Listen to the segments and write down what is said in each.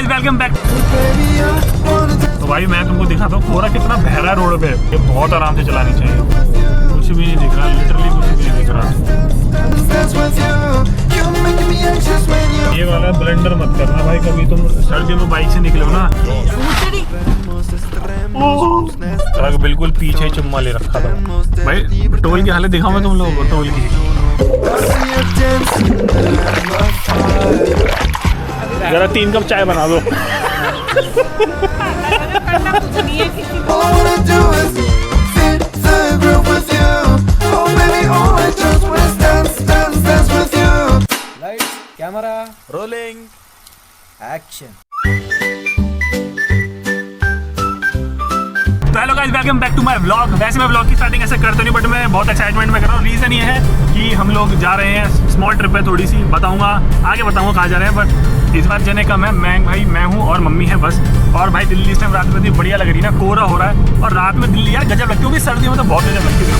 Guys welcome back. तो भाई मैं तुमको दिखाता हूँ कोहरा कितना बहरा रोड पे। ये बहुत आराम से चलानी चाहिए, कुछ भी नहीं दिख रहा, लिटरली कुछ भी नहीं दिख रहा। ये वाला ब्लेंडर मत करना भाई, कभी तुम सर्दियों में बाइक से निकलो ना। ट्रक बिल्कुल पीछे चुम्मा ले रखा था भाई। टोल की हालत दिखाऊं मैं तुम लोगों को, टोल की। जरा 3 कप चाय बना दो। Camera rolling action. Hello guys welcome back to my vlog. वैसे मैं व्लॉग की स्टार्टिंग ऐसे करता नहीं, बट मैं बहुत एक्साइटमेंट में कर रहा हूँ। रीज़न ये है कि हम लोग जा रहे हैं स्मॉल ट्रिप पे, थोड़ी सी बताऊंगा आगे, बताऊंगा कहाँ जा रहे हैं। बट इस बार जने कम है, मैं हूँ और मम्मी है बस। और भाई दिल्ली इस टाइम रात में इतनी बढ़िया लग रही है ना, कोहरा हो रहा है। और रात में दिल्ली यार गजब लगती है, क्योंकि सर्दियों में तो बहुत गजब लगती है।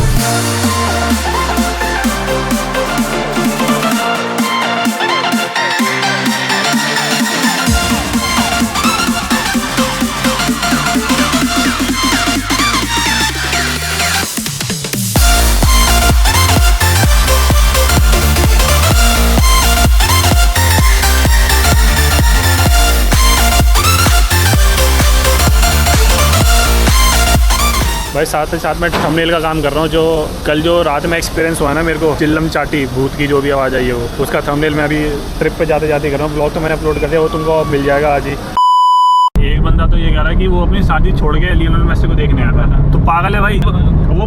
भाई साथ ही साथ मैं थंबनेल का काम कर रहा हूँ। जो कल जो रात में एक्सपीरियंस हुआ ना मेरे को, चिल्लम चाटी भूत की जो भी आवाज़ आई है वो, उसका थंबनेल मैं अभी ट्रिप पे जाते जाते कर रहा हूँ। ब्लॉग तो मैंने अपलोड कर दिया, वो तुमको मिल जाएगा आज ही। एक बंदा तो ये कह रहा है कि वो अपनी शादी छोड़ के लियोनेल मेसी को देखने आता था। तो पागल है भाई वो।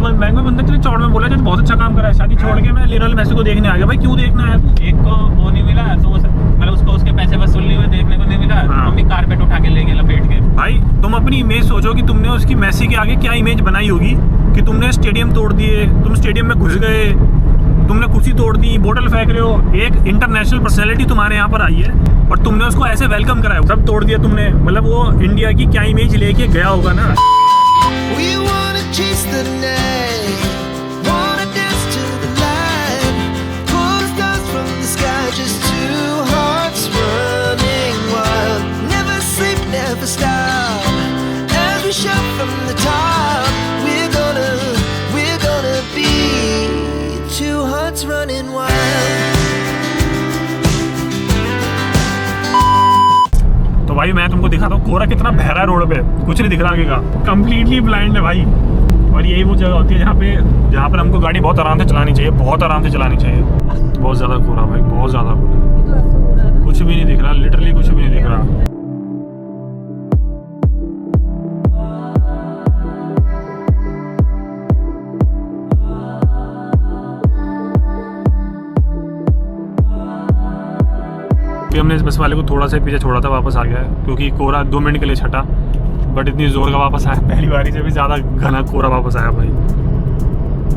बैंक में बंदा तेरे चौड़ में बोला बहुत अच्छा काम करा है, शादी छोड़ के मैं लियोनेल मेसी को देखने आ गया। भाई क्यों देखना है? एक को वो नहीं मिला तो मतलब उसको उसके पैसे वसूल नहीं हुए, देखने को नहीं मिला। हाँ। मम्मी कारपेट उठा के ले गए लपेट के। भाई तुम अपनी इमेज सोचो कि तुमने उसकी मेसी के आगे क्या इमेज बनाई होगी, कि तुमने स्टेडियम तोड़ दिए, तुम स्टेडियम में घुस गए, तुमने कुर्सी तोड़ दी, बोतल फेंक रहे हो। एक इंटरनेशनल पर्सनैलिटी तुम्हारे यहाँ पर आई है और तुमने उसको ऐसे वेलकम कराया, सब तोड़ दिया तुमने। मतलब वो इंडिया की क्या इमेज लेके गया होगा ना। तो भाई मैं तुमको दिखाता हूँ कोहरा कितना बहरा रोड पे, कुछ नहीं दिख रहा आगे का, कम्प्लीटली ब्लाइंड है भाई। और यही वो जगह होती है जहाँ पर हमको गाड़ी बहुत आराम से चलानी चाहिए, बहुत आराम से चलानी चाहिए। बहुत ज़्यादा कोहरा भाई, बहुत ज़्यादा कोहरा, कुछ भी नहीं दिख रहा, लिटरली कुछ भी नहीं दिख रहा। हमने इस बस वाले को थोड़ा सा पीछे छोड़ा था, वापस आ गया है, क्योंकि कोहरा 2 मिनट के लिए छटा, बट इतनी जोर का वापस आया, पहली बारी से भी ज़्यादा घना कोहरा वापस आया भाई।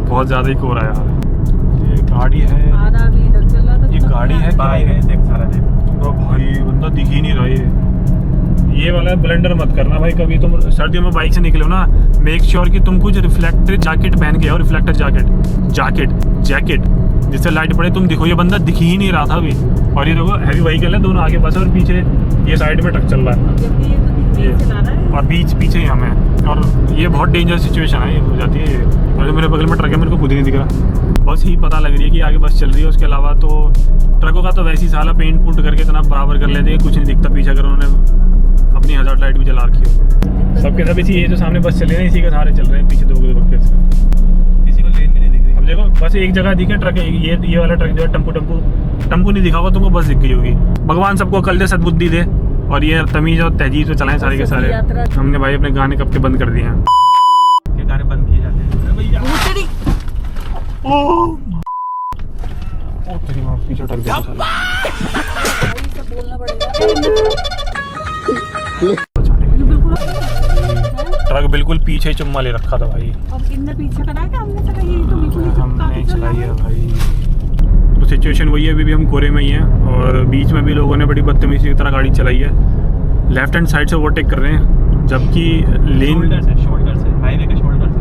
बहुत ज़्यादा ही कोहरा यार। ये गाड़ी है, ये गाड़ी है, देख सारा देख। तो भाई बंदा दिख ही नहीं रहा। ये वाला ब्लेंडर मत करना भाई, कभी तुम सर्दियों में बाइक से निकलो ना, मेक श्योर कि तुम कुछ रिफ्लेक्टर जैकेट पहन के आओ। रिफ्लेक्टर जैकेट जिससे लाइट पड़े, तुम दिखो। ये बंदा दिख ही नहीं रहा था अभी। और ये देखो हैवी व्हीकल है, दोनों आगे बस और पीछे ये साइड में ट्रक चल रहा है, ये और पीछे ही हमें। और ये बहुत डेंजर सिचुएशन है, ये हो जाती है। और मेरे बगल में ट्रक है, मेरे को खुद ही नहीं दिख रहा, बस ही पता लग रही है कि आगे बस चल रही है। उसके अलावा तो ट्रकों का तो वैसे ही साला पेंट पुंट करके इतना बराबर कर लेते हैं, कुछ नहीं दिखता पीछे। अगर उन्होंने अपनी हज़ार लाइट भी जला रखी हो, सबके सब इसी, ये जो सामने बस चल रही है इसी के सहारे चल रहे हैं, पीछे 2 बक्के से किसी को लेन भी नहीं दिख रही। अब देखो बस एक जगह दिखे ट्रक, ये वाला ट्रक जो है टम्पू नहीं दिखा होगा तुमको, बस दिख गई होगी। भगवान सबको कल दे, सद्बुद्धि दे, और ये तमीज़ और तहजीब से चलाएं सारे के सारे। हमने भाई अपने गाने कब के बंद कर दिए हैं, के गाने बंद किए जाते हैं भैया। तेरी माँ पीछे टक दिया ट्रक बिल्कुल पीछे चुम्मा ले रखा था भाई। हमने चलाई है भाई। तो सिचुएशन वही है, अभी भी हम कोहरे में ही हैं और बीच में भी लोगों ने बड़ी बदतमीजी की तरह गाड़ी चलाई है। लेफ्ट हैंड साइड से ओवरटेक कर रहे हैं, जबकि लेन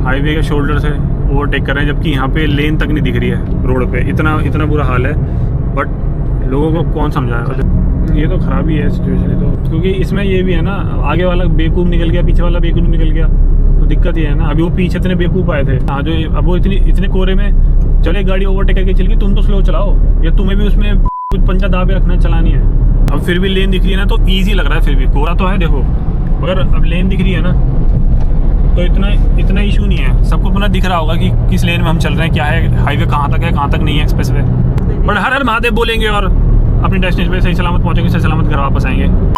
हाईवे के शोल्डर से ओवरटेक कर रहे हैं, जबकि यहाँ पे लेन तक नहीं दिख रही है रोड पे। इतना बुरा हाल है, बट लोगों को कौन समझाएगा। ये तो खराब ही है सिचुएशन तो, क्योंकि इसमें ये भी है ना, आगे वाला बेवकूफ़ निकल गया, पीछे वाला बेवकूफ़ निकल गया, तो दिक्कत ये है ना। अभी वो पीछे इतने बेवकूफ़ आए थे, हाँ, जो अब वो इतने कोरे में चलो एक गाड़ी ओवरटेक करके चल गई, तुम तो स्लो चलाओ, या तुम्हें भी उसमें कुछ पंचा दाबे रखना चलानी है। अब फिर भी लेन दिख रही है ना, तो ईजी लग रहा है, फिर भी कोरा तो है देखो, मगर अब लेन दिख रही है ना, तो इतना इशू नहीं है। सबको अपना दिख रहा होगा कि किस लेन में हम चल रहे हैं, क्या है, हाईवे कहाँ तक है, कहाँ तक नहीं है, एक्सप्रेस वे। बट हर हर महादेव बोलेंगे और अपनी डेस्टिनेशन पे सही सलामत पहुँचेंगे, सही सलामत घर वापस आएंगे।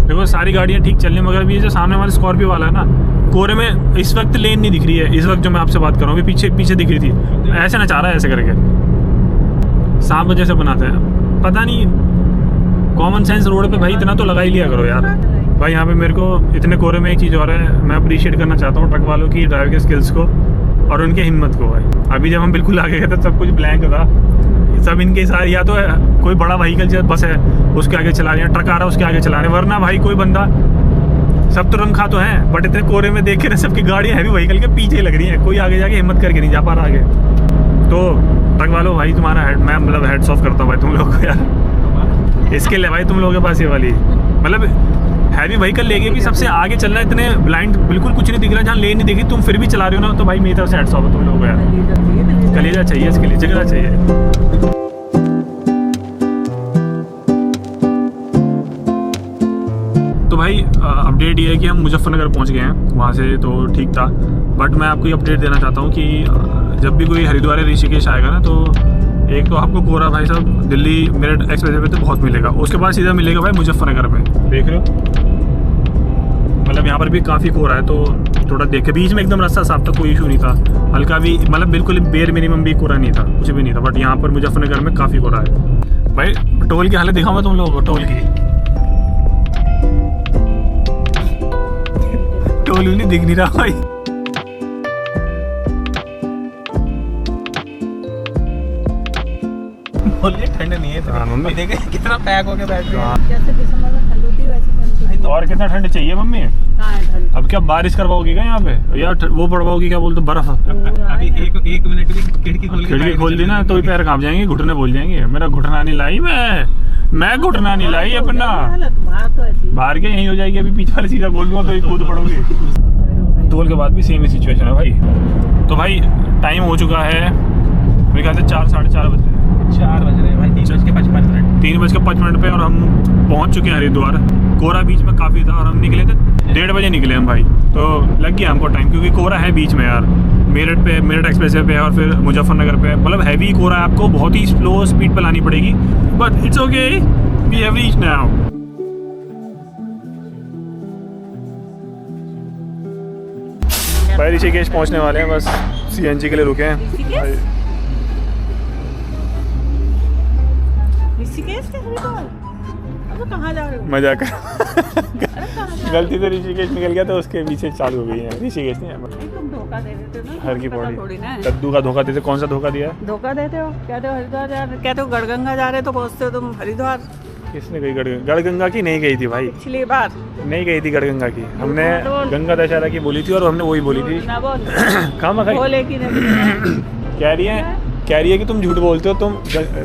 देखो सारी गाड़ियाँ ठीक चल रही, मगर अभी जो सामने हमारे स्कॉर्पियो वाला है ना, कोरे में इस वक्त लेन नहीं दिख रही है। इस वक्त जो मैं आपसे बात कर रहा हूँ, पीछे दिख रही थी, ऐसे नचा रहा है ऐसे करके, 7 बजे से बनाते हैं, पता नहीं। कॉमन सेंस रोड पे भाई इतना तो लगा ही लिया करो यार। भाई यहाँ पे मेरे को इतने कोरे में एक चीज़ और है, मैं अप्रिशिएट करना चाहता हूँ ट्रक वालों की ड्राइव के स्किल्स को और उनकी हिम्मत को। भाई अभी जब हम बिल्कुल आगे गए थे सब कुछ ब्लैंक था, सब इनके सारे, या तो कोई बड़ा व्हीकल जैसे बस है उसके आगे चला रहे हैं, ट्रक आ रहा है उसके आगे चला रहे हैं, वरना भाई कोई बंदा, सब तो रंखा तो है, बट इतने कोरे में देख के ना सबकी गाड़ियाँ हैवी व्हीकल के पीछे लग रही हैं, कोई आगे जाके हिम्मत करके नहीं जा पा रहा आगे। तो ट्रक वालों भाई तुम्हारा मैं मतलब हेड्स ऑफ करता हूँ भाई तुम लोग को यार, इसके लिए भाई तुम लोगों के पास ये वाली मतलब हैवी व्हीकल लेके भी सबसे आगे चलना, इतने ब्लाइंड बिल्कुल कुछ नहीं दिख रहा, जहाँ लेन नहीं दिखी तुम फिर भी चला रहे हो ना, तो भाई मेरी तरफ से हेड्स ऑफ है तुम लोगों को यार। कलेजा चाहिए इसके लिए, जगह चाहिए। तो भाई अपडेट ये है कि हम मुजफ्फरनगर पहुंच गए हैं, वहाँ से तो ठीक था, बट मैं आपको ये अपडेट देना चाहता हूँ कि जब भी कोई हरिद्वार ऋषिकेश आएगा ना, तो एक तो आपको कोरा भाई साहब दिल्ली मेरठ एक्सप्रेस वे तो बहुत मिलेगा, उसके बाद सीधा मिलेगा भाई मुजफ्फरनगर पे, देख रहे हो, मतलब यहाँ पर भी काफ़ी कोरा है, तो थोड़ा देख के, बीच में एकदम रास्ता साफ था, कोई इशू नहीं था, हल्का भी मतलब बिल्कुल बेर मिनिमम भी कोरा नहीं था, कुछ भी नहीं था, बट यहाँ पर मुजफ्फरनगर में काफ़ी कोरा है। भाई टोल की हालत दिखाऊँ मैं तुम लोगों को, टोल नहीं दिख नहीं रहा भाई। ठंड नहीं है हाँ, मम्मी देखे कितना पैक होके बैठ गए। जैसे दिसंबर में ठंड होती है वैसे ठंड होती और कितना ठंड चाहिए मम्मी? कहाँ है ठंड? अब क्या बारिश करवाओगी क्या यहाँ पे, या वो पड़वाओगी क्या बोलते बर्फ? अभी एक मिनट भी खिड़की खोल दी ना तो पैर कांप जाएंगे, घुटने बोल जाएंगे, मेरा घुटना नहीं लाई, मैं घुटना नहीं लाई अपना, बाहर के यही हो जाएगी, अभी पीछे वाली सीधा बोल दूंगा तो कूद पड़ोगी। टोल के बाद भी सेम ही सिचुएशन है भाई। तो भाई टाइम हो चुका है मेरे ख्याल से 4 साढ़े 4 बजे, 4 बज रहे हैं भाई, 3:55 पे, और हम पहुंच चुके हैं हरिद्वार। कोरा बीच में काफ़ी था और हम निकले थे 1:30 बजे निकले हम भाई, तो लग गया हमको टाइम, क्योंकि कोरा है बीच में यार, मेरठ एक्सप्रेस वे पे और फिर मुजफ्फरनगर पे, मतलब हैवी कोरा है, आपको बहुत ही स्लो स्पीड पे लानी पड़ेगी, but it's okay, we have reached now. भाई ऋषिकेश पहुंचने वाले हैं, बस सीएनजी के लिए रुके हैं। ऋषिकेश के हरिद्वार? अब कहाँ जा रहे हो? मजाक अरे कहाँ जा गलती से ऋषिकेश निकल गया तो उसके पीछे चालू हो गई है, ऋषिकेश नहीं है, रहे हो? तुम धोखा दे देते हो ना, हर की पता पौड़ी थोड़ी ना है। कद्दू का धोखा देते। कौन सा धोखा दिया? धोखा देते हो, कहते हो हरिद्वार जा रहे, कहते हो गढ़गंगा जा रहे तो पहुँचते हो तुम हरिद्वार। किसने गई गढ़गंगा की? नहीं गई थी भाई, पिछली बार नहीं गई थी गढ़गंगा की, हमने बोल। गंगा दशहरा की बोली थी और हमने वही बोली थी। ना बोल कहाँ खाई बोले कि नहीं? कह रही है कि तुम झूठ बोलते हो, तुम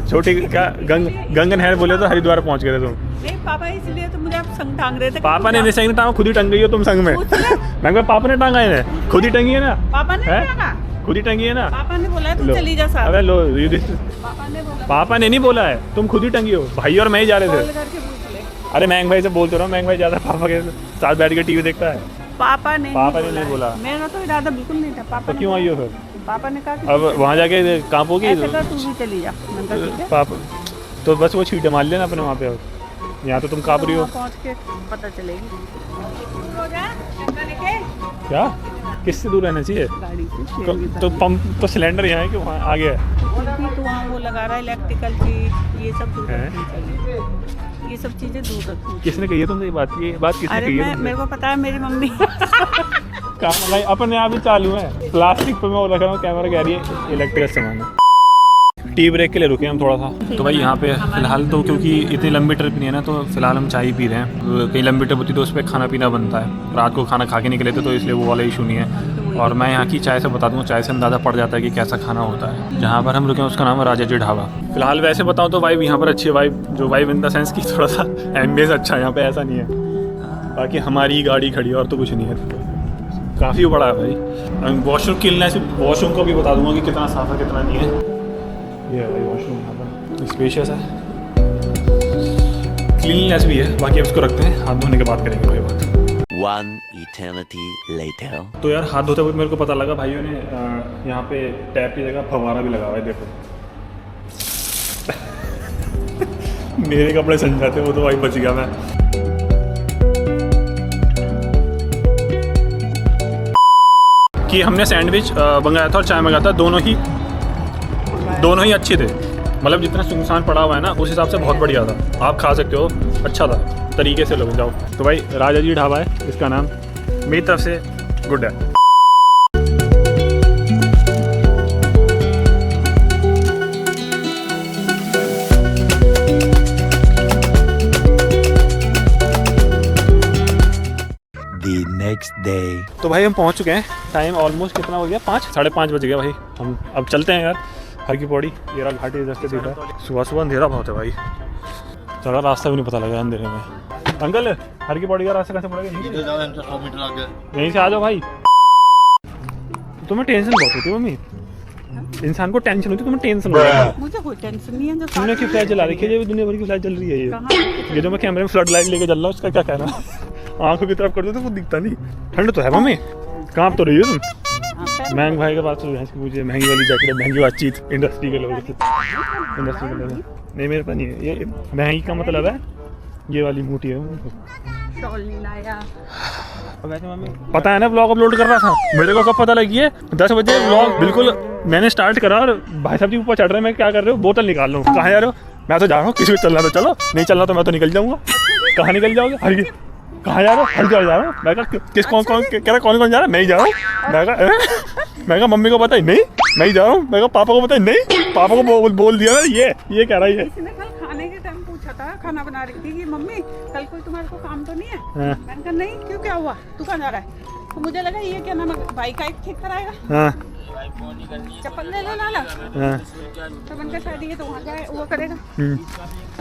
छोटी क्या गंगन है बोले तो हरिद्वार पहुंच गए थे तुम। नहीं पापा, इसलिए तो मुझे आप संग टांग रहे थे। पापा ने नहीं संग टांगा, खुद ही टंग गई हो तुम संग में। मैं कहा पापा ने टांगा है, खुद ही टंगी है ना, पापा ने है? टांगा? खुद ही टंगी है ना। पापा ने बोला है तुम लो। चली जा साथ। अरे लो, पापा ने बोला, पापा ने नहीं बोला है, तुम खुद ही टंगी हो, भाई और मैं ही जा रहे कॉल थे। करके पूछ ले। अरे महंग भाई से बोलते रहो, महंग भाई ज्यादा पापा के साथ बैठ के टीवी देखता है। पापा ने नहीं बोला। मेरा तो इरादा बिल्कुल नहीं था। पापा तो क्यों आई हो फिर? पापा ने कहा कि अब वहाँ जाके कांपोगी ऐसे कर, तू भी चली जा। मैंने कहा ठीक है। पापा तो बस वो छींटे मार लेना अपने वहाँ पे, यहाँ तो तुम काँप रही हो। वहाँ पहुँच के पता चलेगी। हो जा, गंगा लेके क्या? किससे दूर रहना चाहिए? गाड़ी से शेर की तो पंप तो सिलेंडर यहाँ है कि वहाँ आगे है? तरह। तो वहाँ वो लगा रहा है इलेक्ट्रिकल चीज, ये सब दूर हैं? रखनी चाहिए। ये सब चीजें दूर रखनी चाहिए। किसने कही है तुमसे ये बात किसने अरे कही है मैं, तुमसे? मेरे को पता है, मेरी मम्मी। काम भाई अपने आप ही चालू है, प्लास्टिक पे मैं वो रख रहा हूँ, कैमरा कह रही है इलेक्ट्रिक सामान है। टी ब्रेक के लिए रुके हम थोड़ा सा। तो भाई यहाँ पे फिलहाल तो क्योंकि इतनी लंबी ट्रिप नहीं है ना, तो फिलहाल हम चाय पी रहे हैं। कहीं लंबी ट्रिप होती तो उस पर खाना पीना बनता है, रात को खाना खा के निकले थे तो इसलिए वो वाला इशू नहीं है। और मैं यहाँ की चाय से बता दूँ, चाय से अंदाज़ा पड़ जाता है कि कैसा खाना होता है। जहाँ पर हम रुके हैं उसका नाम है राजा जी ढाबा। फिलहाल वैसे बताऊँ तो वाइब यहाँ पर अच्छी है, जो वाइब इन द सेंस की थोड़ा सा एम्बियंस अच्छा है यहाँ पे, ऐसा नहीं है। बाकी हमारी गाड़ी खड़ी है और तो कुछ नहीं है, काफ़ी बड़ा है भाई। वॉशरूम क्लीननेस, वॉशरूम को भी बता दूँगा कि कितना साफ है कितना नहीं है। ये है भाई वॉशरूम यहाँ पर, स्पेशियस है, क्लीननेस भी है। बाकी अब इसको रखते हैं, हाथ धोने के बाद करेंगे कोई बात। One eternity later. तो यार हाथ धोते हुए मेरे को पता लगा भाइयों ने यहाँ पे टैप की जगह फव्वारा भी लगा हुआ है, देखो। मेरे कपड़े सन जाते, वो तो भाई बच गया मैं। कि हमने सैंडविच मंगाया था और चाय मंगाया था, दोनों ही अच्छे थे। मतलब जितना सुनसान पड़ा हुआ है ना उस हिसाब से बहुत बढ़िया था, आप खा सकते हो, अच्छा था, तरीके से लोग जाओ। तो भाई राजा जी ढाबा है इसका नाम, मेरी तरफ से गुड है। The next day. तो भाई हम पहुंच चुके हैं, टाइम ऑलमोस्ट कितना हो गया, 5-5:30 बज गया भाई। हम अब चलते हैं यार हर की पौड़ी, ये रहा घाटी जैसे दिख रहा है। सुबह अंधेरा बहुत है भाई, चला रास्ता भी नहीं पता लगा अंधेरे में। अंकल हर की पौड़ी का रास्ता कैसे पड़ेगा? 100 मीटर आगे यहीं से आ जाओ भाई। तुम्हें टेंशन बहुत होती है मम्मी, इंसान को टेंशन होती है, तुम्हें टेंशन होती है। मुझे कोई टेंशन नहीं है। जो तुमने क्यों फ्लैश जला रखी है? ये दुनिया भर की फ्लैश जल रही है। ये जो मैं कैमरे में फ्लड लाइट लेके चल रहा हूँ उसका क्या कहना? आंखों की तरफ कर दो तो कुछ दिखता नहीं। ठंड तो है मम्मी, कांप तो रही हो तुम। महंग भाई के पास मुझे महंगी वाली जैकेट, महंगी बातचीत इंडस्ट्री के लोगों से, इंडस्ट्री के लोग नहीं, मेरे पास नहीं है। ये महंगी का मतलब है ये वाली मोटी है। शॉल नहीं लाया। पता है ना व्लॉग अपलोड कर रहा था, मेरे को कब पता लगी है 10 बजे व्लॉग बिल्कुल मैंने स्टार्ट करा और भाई साहब जी ऊपर चढ़ रहे हैं। मैं क्या कर रहे हो, बोतल निकाल लो। कहाँ जा रहे हो? मैं तो जा रहा हूँ, किसी को चलना तो चलो, नहीं चलना तो मैं तो निकल जाऊँगा। कहाँ निकल जाओगे? हर कहाँ जा रहे हो? हरिद्वार जा रहा हूँ। मैं कहा किस कौन कह रहा, कौन जा रहा है? मैं ही जा रहा हूँ। मैं कहा मम्मी को पता ही नहीं, मैं ही जा रहा हूँ। मैं कहा पापा को पता ही नहीं, पापा को बोल दिया ना। ये कह रहा है। किसी ने कल खाने के टाइम पूछा था, खाना बना रही थी कि मम्मी कल कोई तुम्हारे को काम तो नहीं है? मैंने कहा नहीं, क्यों क्या हुआ, तू कहाँ जा रहा है? तो मुझे लगा ये क्या नाम है, बाइक का एक ठीक कराएगा, चप्पल ले लो लाला। तो मैंने कहा शायद ये तो वहाँ जाए, वो करेगा।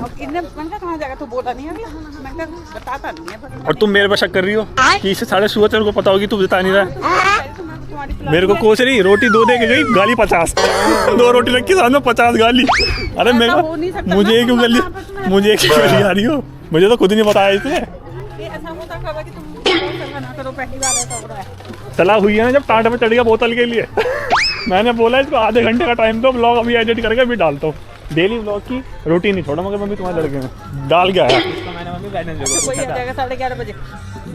और इनने मैंने कहा कहाँ जाएगा, तो बोला नहीं अभी। मैंने कहा बताता नहीं है। और तुम मेरे पर शक कर रही हो कि इससे साढ़े सुबह तेरे को पता होगी, तू बता नहीं रहा। मेरे को कोच रही, रोटी 2 दे के गई, गाली 50। 2 रोटी रखी सामने 50 गाली। अरे मेरे मुझे क्यों गाली, मुझे क्यों गाली आ रही हो? मुझे तो खुद नहीं बताया इसने। ऐसा होता कब कि तुम ना करो, पहली बार ऐसा हो रहा है। चला हुई है ना जब टाट में चढ़ गया बोतल के लिए। मैंने बोला इसको आधे घंटे का टाइम दो, ब्लॉग अभी एडिट करके अभी डालता हूँ। डेली ब्लॉग की रूटीन नहीं छोड़ा, मगर मम्मी तुम्हारे लड़के में डाल गया है। मैंने मम्मी बैठने अच्छा कोई आ जाएगा 11:30 बजे।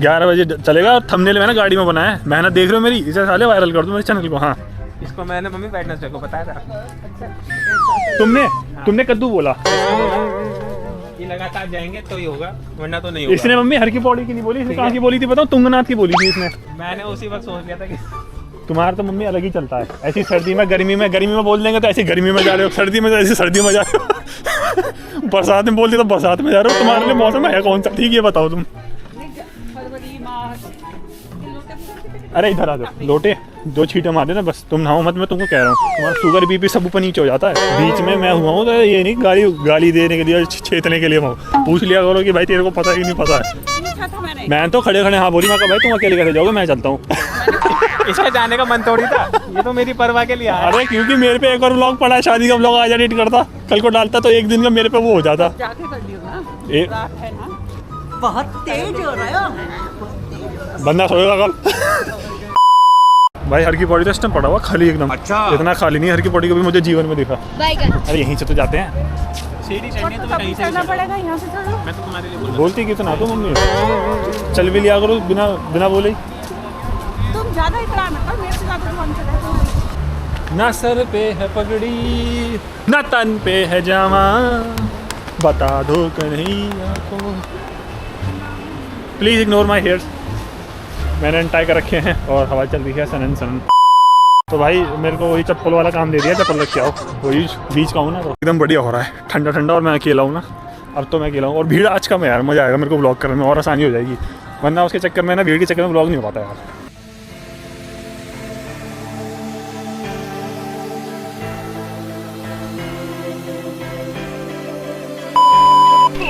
11 बजे चलेगा। और थंबनेल मैंने गाड़ी में बनाया है, मेहनत देख रहे हो मेरी, इसे साले वायरल कर दो मेरे चैनल को। हाँ इसको मैंने मम्मी बैठने को बताया था। तुमने कद्दू बोला, ये लगातार जाएंगे तो ही होगा, वरना तो नहीं होगा। इसने मम्मी हर की पौड़ी की नहीं बोली, इसने कहाँ की बोली थी बताओ? तुंगनाथ की बोली थी इसने। मैंने उसी वक्त सोच लिया था कि तुम्हारा तो मम्मी अलग ही चलता है। ऐसी सर्दी में गर्मी में बोल देंगे तो ऐसी गर्मी में जा रहे हो, सर्दी में तो ऐसी सर्दी में जा रहे हो। बरसात में बोल दिया तो बरसात में जा रहे हो। तुम्हारे लिए मौसम है कौन सा? ठीक है बताओ तुम। अरे इधर आ जाओ, लोटे 2 छींटे मार देना बस, तुम नहाओ मत, मैं तुमको कह रहा हूँ। तुम्हारा शुगर बीपी सब ऊपर नीचे हो जाता है। बीच में मैं हुआ हूँ तो ये नहीं गाली देने के लिए, छेतने के लिए पूछ लिया करो कि भाई तेरे को पता है कि नहीं पता है। मैं तो खड़े हाँ बोली, मैं भाई तुम अकेले कैसे जाओगे, मैं चलता हूँ। इसका जाने का मन थोड़ी था, ये तो मेरी परवाह के लिए आया। अरे क्योंकि मेरे पे एक और व्लॉग पड़ा है, शादी का व्लॉग आज एडिट करता, कल को डालता तो एक दिन का मेरे पे वो हो जाता। जाके कर लियो ना, रात है ना, बहुत तेज हो रहा है, बंदा सोएगा कल। भाई हर की पौड़ी तो इस टाइम पड़ा हुआ खाली एकदम। अच्छा इतना खाली नहीं, हर की पौड़ी को भी मुझे जीवन में दिखा। अरे यहीं से तो जाते हैं, सीढ़ी चढ़नी तो कहीं से चलना पड़ेगा, यहाँ से चलो। मैं तो तुम्हारे लिए बोलती कितना तो मम्मी, चल भी लिया करो बिना बोले। तुम ज्यादा इतना मत करो, मेरे से ज्यादा जुबान चला। ना सर पे है पगड़ी, ना तन पे है जामा, बता दो कन्हैया को। प्लीज इग्नोर माई हेयर्स, मैंने अनटाई कर रखे हैं और हवा चल रही है सनन सनन। तो भाई मेरे को वही चप्पल वाला काम दे दिया, चप्पल रख के आओ। वही बीच का हूँ ना, तो एकदम बढ़िया हो रहा है, ठंडा ठंडा, और मैं अकेला हूँ ना। अब तो मैं अकेला हूँ और भीड़ आज कम है यार, मज़ा आएगा मेरे को ब्लॉग करने में और आसानी हो जाएगी, वरना उसके चक्कर में ना भीड़ के चक्कर में ब्लॉग नहीं हो पाता यार।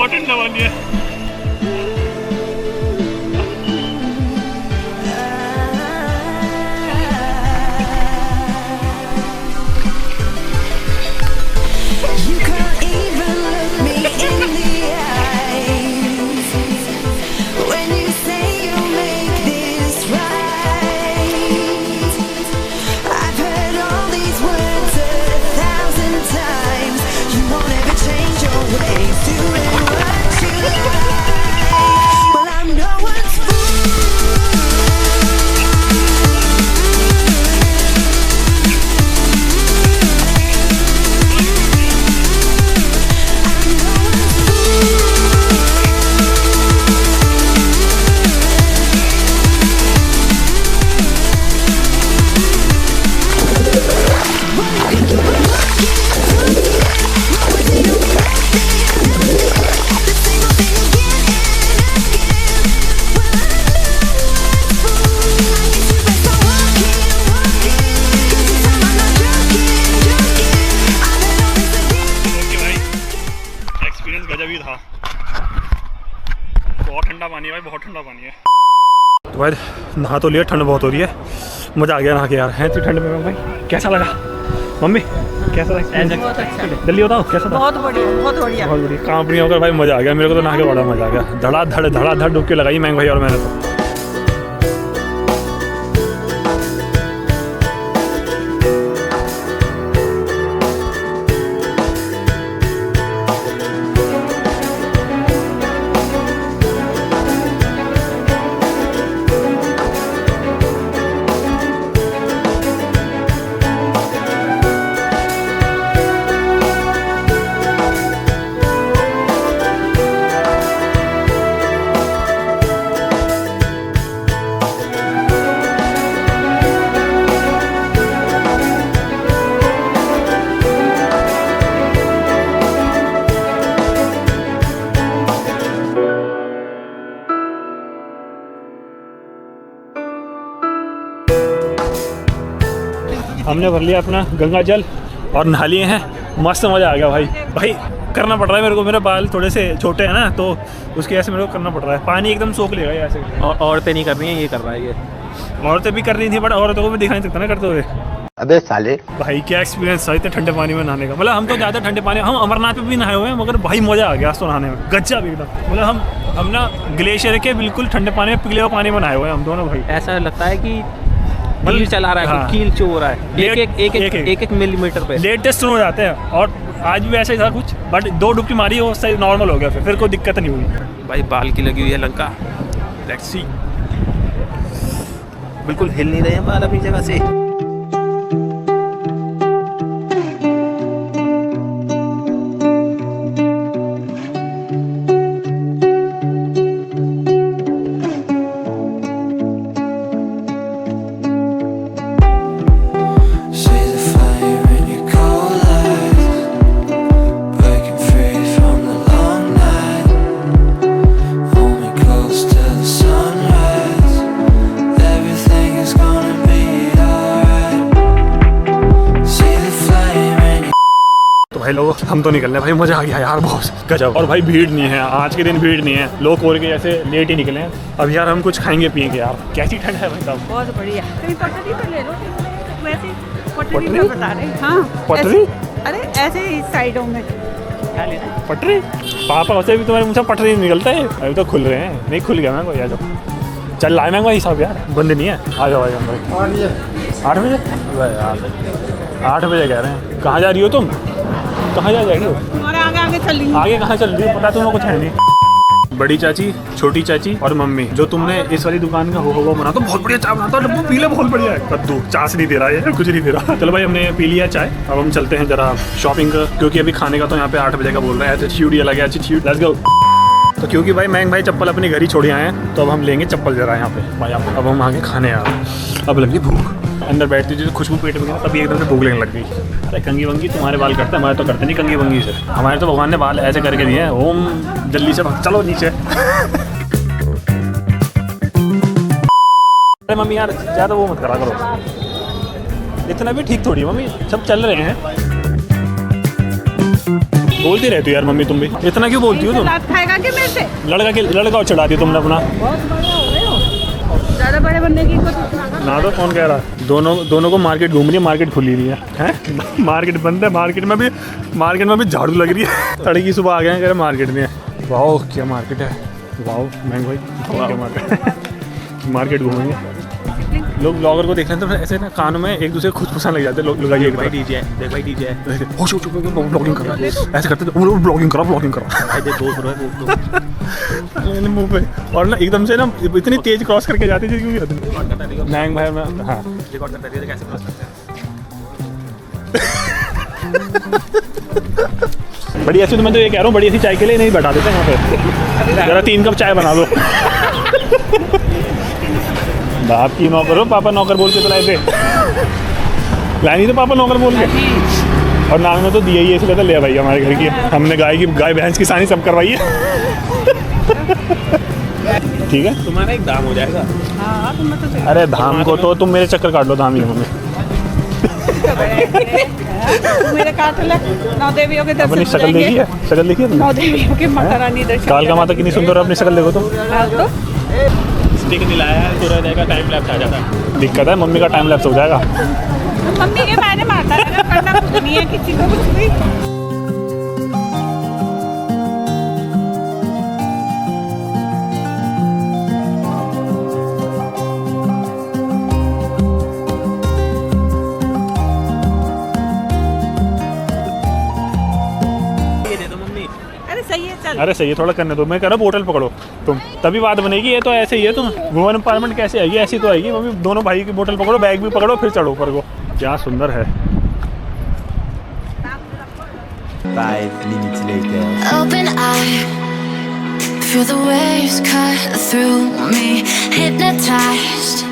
बहुत ठंडा पानी है। You can't even look me in the eyes when you say you'll make this right. I've heard all these words 1,000 times. You won't ever change your ways, doing what you like. Well, I'm no one's fool. Experience गजब ही था। बहुत ठंडा पानी है भाई, बहुत ठंडा पानी है। तो भाई नहा तो लिया, ठंड बहुत हो रही है, मज़ा आ गया नहा के यार। है इतनी ठंड में भाई, कैसा लगा मम्मी? कैसा लगा? बहुत अच्छा, जल्दी बताओ कैसा था? बहुत बढ़िया, बहुत बढ़िया। बहुत बढ़िया, कांपनी होकर भाई मज़ा आ गया। मेरे को तो नहा के बड़ा मज़ा आ गया। धड़ाधड़ डुबकी लगाई मैंग भाई और मैंने तो। हमने भर लिया अपना गंगा जल और नहा लिए हैं, मस्त मज़ा आ गया भाई। भाई करना पड़ रहा है मेरे को, मेरे बाल थोड़े से छोटे हैं ना, तो उसकी वजह से मेरे को करना पड़ रहा है। पानी एकदम सोख लेगा ये ऐसे। और औरतें नहीं कर रही हैं, ये कर रहा है ये। औरतें भी कर रही थी, बट औरतों को भी दिखा नहीं सकता ना करते हुए। अबे साले भाई क्या एक्सपीरियंस था इतने ठंडे पानी में नहाने का। मतलब हम तो ज़्यादा ठंडे पानी, हम अमरनाथ में भी नहाए हुए हैं, मगर भाई मज़ा आ गया आज तो नहाने में, गजब एकदम। मतलब हम ना ग्लेशियर के बिल्कुल ठंडे पानी में, पिघले हुए पानी में नहाए हुए हैं हम दोनों भाई। ऐसा लगता है कि कील चला रहा है, हाँ। कील चो रहा है एक मिलीमीटर पे। लेटेस्ट हो जाते हैं, और आज भी ऐसा ही था कुछ, बट 2 डुबकी मारी वो सही नॉर्मल हो गया, फिर कोई दिक्कत नहीं हुई। भाई बाल की लगी हुई है लंका, लेट्स सी। बिल्कुल हिल नहीं रहे हैं बाल अपनी जगह से। भाई लोग हम तो निकल रहे भाई, मजा आ गया यार बहुत गजब। और भाई भीड़ नहीं है आज के दिन, भीड़ नहीं है, लोग कोर के जैसे लेट ही निकले हैं। अब यार हम कुछ खाएंगे पियेंगे यार, कैसी ठंड है भाई साहब। बहुत बढ़िया। कहीं पटरी पे ले लो, वैसे पटरी पटरी? में बता रहे हैं। हाँ पटरी? अरे ऐसे ही साइडों में। पटरी? पापा से भी तुम्हारे मुँह से पटरी निकलता है। अभी तो खुल रहे हैं, नहीं खुल गया मैं कोई। आ जाओ, चल लाए मैं भाई साहब यार, बंद नहीं है। आ जाओ भाई। 8 बजे? यार 8 बजे कह रहे हैं। कहाँ जा रही हो तुम? कहाँ जा रही हो? तुम्हारे आगे आगे चल रही हूँ। आगे कहाँ चल रही हो? पता तुम्हें कुछ है नहीं। बड़ी चाची, छोटी चाची और मम्मी, जो तुमने इस वाली दुकान का हो बना तो बहुत बढ़िया चाय बनाता है, डब्बू पीले बहुत बढ़िया है। कद्दू चास नहीं दे रहा है, कुछ नहीं दे रहा। चलो भाई हमने पी लिया चाय, अब हम चलते हैं जरा शॉपिंग, क्योंकि अभी खाने का तो यहाँ पे 8 बजे का बोल रहे हैं। एटीट्यूड ये लगे, एटीट्यूड, लेट्स गो। तो क्योंकि भाई मैंग भाई चप्पल अपने घर ही छोड़ आए हैं, तो अब हम लेंगे चप्पल जरा यहाँ पे भाई। अब हम आगे खाने यार, अब लग गई भूख। अंदर बैठती थी तो खुशबू पेट में गई, तभी एकदम से भूख लगने लग गई। अरे कंगी वंगी तुम्हारे बाल करते हैं, हमारे तो करते नहीं कंगी वंगी से। हमारे तो भगवान ने बाल ऐसे करके दिए हैं। ओम जल्दी से चलो नीचे। अरे मम्मी यार ज़्यादा वो मत करा करो, इतना भी ठीक थोड़ी है मम्मी, सब चल रहे हैं। बोलती रहती हो यार मम्मी तुम भी, इतना क्यों बोलती हो तुम? लात खाएगा कि मेरे से? लड़का चढ़ा दिया तुमने अपना। बहुत बड़े हो गए हो, ज़्यादा बड़े बनने की कोशिश ना करो। ना तो कौन कह रहा, दोनों को मार्केट घूम रही है, मार्केट खुली नहीं है। मार्केट बंद है, मार्केट में भी झाड़ू लग रही है। तड़की सुबह आ गए हैं, कह रहे मार्केट में है। वाओ क्या मार्केट है, वाओ महंग भाई, क्या मार्केट। मार्केट घूमेंगे लोग, ब्लॉगर को देख रहे हैं तो ऐसे ना कानों में एक दूसरे को खुद पसंद लग जाते हैं। लोग एक भाई डीजे देख, भाई डीजे ब्लॉगिंग कर रहा है, ऐसे करते थे, ब्लॉगिंग करा मुंह पे, और ना एकदम से ना इतनी तेज क्रॉस करके जाते थे क्योंकि महंग भाई में। हाँ रिकॉर्ड करता है, कैसे क्रॉस करते हैं। बड़ी ऐसी, तो मैं तो ये कह रहा हूँ बड़ी ऐसी चाय के लिए नहीं बैठा देते यहाँ पे, जरा 3 कप चाय बना दो। बाप की नौकर हो, पापा नौकर बोल के तो लाए थे, लाए नहीं तो पापा नौकर बोल के, और नाम में तो दिया ही है, इसलिए तो ले भाई हमारे घर की, हमने गाय भैंस की सानी सब करवाई है। ठीक है, तुम्हारा एक दाम हो जाएगा। हाँ तुम तो सही। अरे धाम को तो तुम मेरे चक्कर काट लो, धाम ही हमें मेरे काट ले, नौ देवियों के दर्शन अपनी हो शक्ल जाएंगे। देखी है, शक्ल देखी है तुमने? नौ देवियों के माता रानी दर्शन। कालका माता कितनी सुंदर है, अपनी शक्ल देखो तुम। हाँ, तो स्टिक दिलाया है, पूरा जाएगा, टाइम लैप्स आ जाता है। दिक्कत है, मम्मी का टाइम लैप्स हो जाएगा। मम्मी के मैंने मारता है, करना कुछ नहीं है किसी को कुछ भी। ये दे दो मम्मी। अरे सही है, चल। अरे सही है, थोड़ा करने दो, मैं कह रहा हूँ बोतल पकड़ो तुम, तभी बात बनेगी। ये तो ऐसे ही है, तुम वुमेन एम्पावरमेंट कैसे आएगी, ऐसी तो आएगी। मम्मी दोनों भाई की बोतल पकड़ो, बैग भी पकड़ो, फिर चढ़ो ऊपर को। क्या सुंदर है। 5 minutes later. Open eye, feel the waves cut through me, hypnotized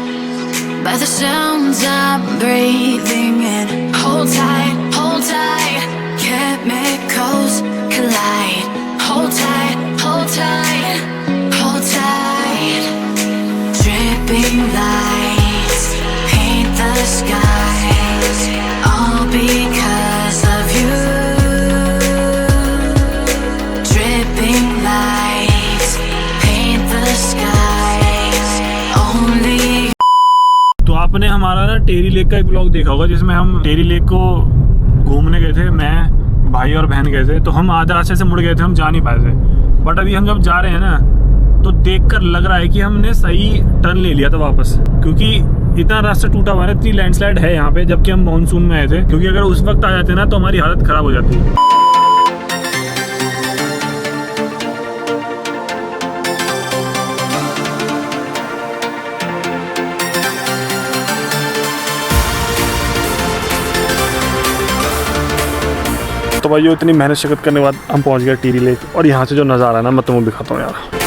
by the sounds I'm breathing in. Hold tight, chemicals collide. Hold tight, hold tight. Dripping lights paint the skies, all because of you. Dripping lights paint the skies, only. तो आपने हमारा ना टेरी lake का एक blog देखा होगा, जिसमें हम टेरी लेक को घूमने गए थे, मैं भाई और बहन गए थे। तो हम आधे रास्ते से मुड़ गए थे, हम जा नहीं पाए थे। बट अभी हम जब जा रहे हैं ना, तो देखकर लग रहा है कि हमने सही टर्न ले लिया था वापस, क्योंकि इतना रास्ता टूटा हुआ है, इतनी लैंडस्लाइड है यहाँ पे, जबकि हम मानसून में आए थे। क्योंकि अगर उस वक्त आ जाते ना तो हमारी हालत खराब हो जाती। तो भाई इतनी मेहनत शिकत करने के बाद हम पहुंच गए टेरी लेक, और यहाँ से जो नज़ारा है ना, मैं तुम्हें दिखाता हूँ यार।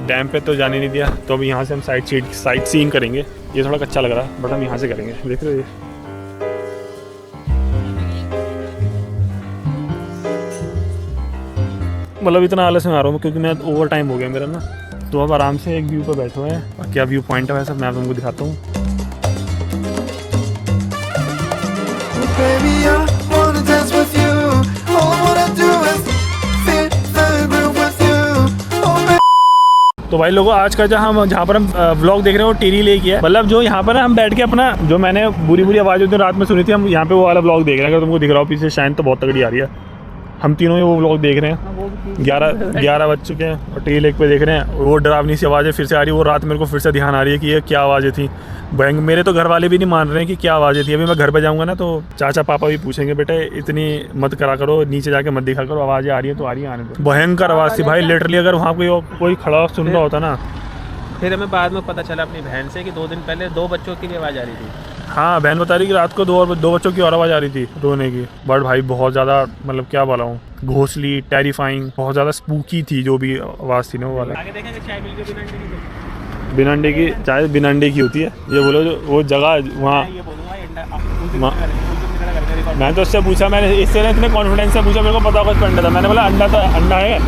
डैम पे तो जाने नहीं दिया, तो अब यहाँ से हम साइट सीइंग करेंगे। ये थोड़ा कच्चा लग रहा है, बट हम यहाँ से करेंगे। देख रहे हो ये, मतलब इतना आलस में आ रहा हूँ क्योंकि मैं ओवर टाइम हो गया मेरा ना। तो अब आराम से एक व्यू पर बैठे हुए हैं, और क्या व्यू पॉइंट है वैसा मैं तुमको दिखाता हूँ। Baby, I wanna dance with you. All I wanna do is fit the groove with you. Oh, baby. तो भाई लोगों, आज का जहाँ पर हम व्लॉग देख रहे हैं वो टेरी लेक है। मतलब जो यहाँ पर हम बैठ के अपना, जो मैंने बुरी आवाज़ उस दिन रात में सुनी थी, हम यहाँ पे वो वाला व्लॉग देख रहे हैं। अगर तुमको दिख रहा हो पीछे, शाइन तो बहुत तगड़ी आ रही है। हम तीनों ही वो व्लॉग देख रहे हैं। 11 बज चुके हैं और टेरी लेक पे देख रहे हैं। वो डरावनी सी आवाज़ें फिर से आ रही है। वो रात मेरे को फिर से ध्यान आ रही है कि ये क्या आवाज़ें थी। भयंकर। मेरे तो घर वाले भी नहीं मान रहे हैं कि क्या आवाज़ें थी। अभी मैं घर पे जाऊँगा ना तो चाचा पापा भी पूछेंगे, बेटे इतनी मत करा करो, नीचे जाके मत दिखा करो, आवाज़ें आ रही हैं तो आ रही है, आने दो। भयंकर आवाज़ थी भाई, लिटरली। अगर वहाँ कोई खड़ा सुन रहा होता ना। फिर हमें बाद में पता चला अपनी बहन से कि 2 दिन पहले 2 बच्चों की भी आवाज़ आ रही थी। हाँ बहन बता रही कि रात को दो बच्चों की और आवाज़ आ रही थी रोने की। बट भाई बहुत ज़्यादा मतलब क्या बोला हूँ, घोंसली टेरिफाइंग, बहुत ज़्यादा स्पूकी थी जो भी आवाज़ थी ना वो वाला। आगे देखेंगे चाय मिल के बिना अंडे की चाय बिना अंडे की होती है। ये बोलो जो वो जगह वहाँ, ये बोलूँगा अंडा मैंने तो उससे पूछा, मैंने इससे ना इतने कॉन्फिडेंस से पूछा, मेरे को पता होगा इस पर अंडा था। मैंने बोला अंडा तो अंडा है।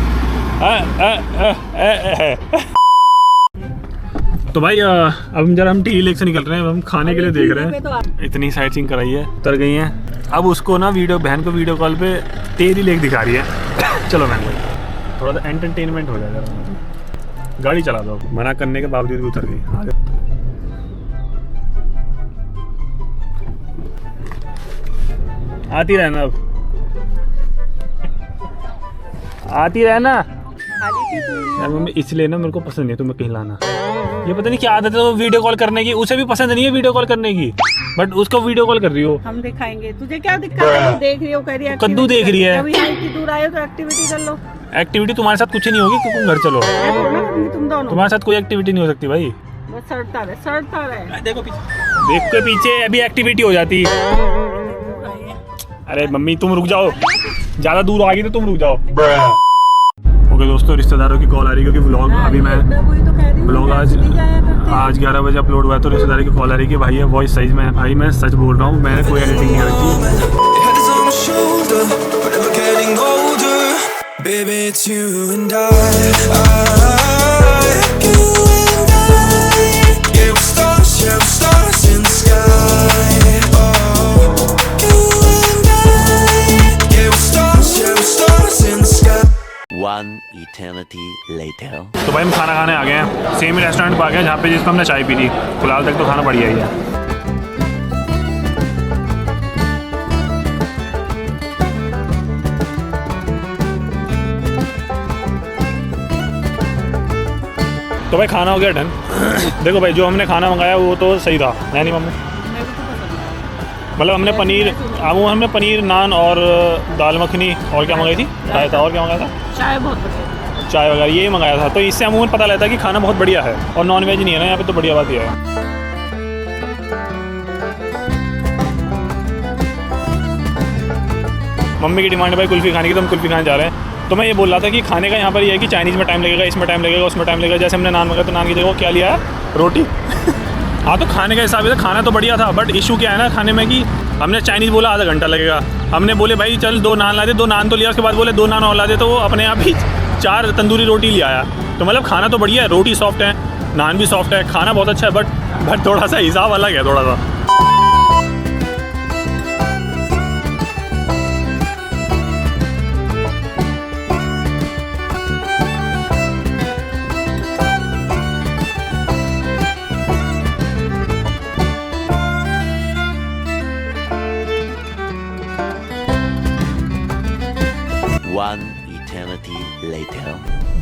तो भाई अब जरा हम टी लेक से निकल रहे हैं, हम खाने के लिए देख रहे हैं। इतनी साइट सीइंग कराई है, उतर गई हैं। अब उसको ना बहन को वीडियो कॉल पे टेरी लेक दिखा रही है। चलो मैंने थोड़ा सा एंटरटेनमेंट हो जाएगा। गाड़ी चला दो, मना करने के बावजूद भी उतर गई। आती रहना, अब आती रहना यार मम्मी, इसलिए ना मेरे को पसंद नहीं है तुम्हें कहीं लाना। ये पता नहीं क्या आदत है वीडियो कॉल करने की, उसे भी पसंद नहीं है वीडियो कॉल करने की, बट उसको वीडियो कॉल कर रही हो। हम दिखाएंगे, तुझे क्या दिक्कत है? तू देख रही हो, कह रही है कद्दू देख रही है। अभी इतनी दूर आए हो तो एक्टिविटी कर लो। एक्टिविटी तुम्हारे साथ कुछ नहीं होगी क्योंकि घर चलो, मैं थोड़ा ना करूंगी, तुम दोनों तुम्हारे साथ कोई एक्टिविटी नहीं हो सकती भाई। बस सड़ता रहे। देखो पीछे, देख के पीछे अभी एक्टिविटी हो जाती। अरे मम्मी तुम रुक जाओ, ज्यादा दूर आ गई तो तुम रुक जाओ। ओके दोस्तों, रिश्तेदारों की कॉल आ रही है क्योंकि व्लॉग अभी मैं ब्लॉग आज 11 बजे अपलोड हुआ है, तो रिश्तेदारी की कॉल आ रही है कि भाई ये वॉइस साइज में है। भाई मैं सच बोल रहा हूँ, मैंने कोई एडिटिंग नहीं रखी। One eternity later. तो भाई हम खाना खाने आ गए हैं, सेम ही रेस्टोरेंट पर आ गए हैं जहाँ पे जिसमें हमने चाय पी थी। फिलहाल तक तो खाना बढ़िया ही है। तो भाई खाना हो गया डन। देखो भाई जो हमने खाना मंगाया वो तो सही था, है नहीं मम्मी? मतलब हमने पनीर नान और दाल मखनी और क्या मंगाई थी, रायता और क्या मंगाया था, चाय बहुत बढ़िया, चाय वगैरह यही मंगाया था। तो इससे अमूमन पता लगता है कि खाना बहुत बढ़िया है और नॉन वेज नहीं है ना यहाँ पे, तो बढ़िया बात ये है। मम्मी की डिमांड है भाई कुल्फ़ी खाने की, तो हम कुल्फ़ी खाने जा रहे हैं। तो मैं ये बोल रहा था कि खाने का यहाँ पर ये है कि चाइनीज़ में टाइम लगेगा, इसमें टाइम लगेगा, उसमें टाइम लगेगा। जैसे हमने नान मंगाया तो नान की जगह क्या लिया है, रोटी। हाँ तो खाने का हिसाब से खाना तो बढ़िया था, बट इशू क्या है ना खाने में कि हमने चाइनीज़ बोला आधा घंटा लगेगा, हमने बोले भाई चल 2 नान ला दे, 2 नान तो लिया, उसके बाद बोले 2 नान और ला दे, तो वो अपने आप ही 4 तंदूरी रोटी ले आया। तो मतलब खाना तो बढ़िया है, रोटी सॉफ्ट है, नान भी सॉफ्ट है, खाना बहुत अच्छा है, बट थोड़ा सा हिसाब अलग है थोड़ा सा। One eternity later.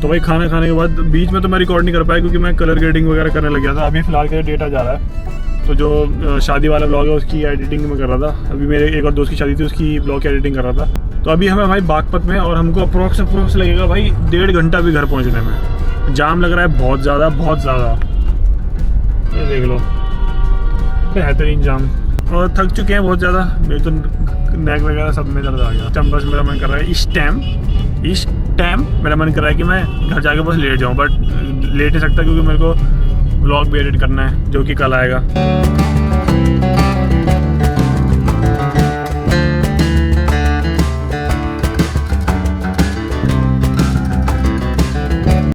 तो भाई खाना खाने के बाद बीच में तो मैं रिकॉर्ड नहीं कर पाया क्योंकि मैं कलर ग्रेडिंग वगैरह करने लग गया था। अभी फिलहाल के डेटा जा रहा है, तो जो शादी वाला ब्लॉग है उसकी एडिटिंग में कर रहा था। अभी मेरे एक और दोस्त की शादी थी, उसकी ब्लॉग की एडिटिंग कर रहा था। तो अभी हमें भाई बागपत में, और हमको अप्रोक्स लगेगा भाई 1.5 घंटा भी घर पहुँचने में। जाम लग रहा है बहुत ज़्यादा। ये देख लो बेहतरीन जाम, और थक चुके हैं बहुत ज़्यादा। मेरे तो नेक वगैरह सब में दर्द आ गया। चंबस मेरा मन कर रहा है इस टाइम मेरा मन कर रहा है कि मैं घर जाके बस लेट जाऊँ, बट लेट नहीं सकता क्योंकि मेरे को व्लॉग भी एडिट करना है जो कि कल आएगा।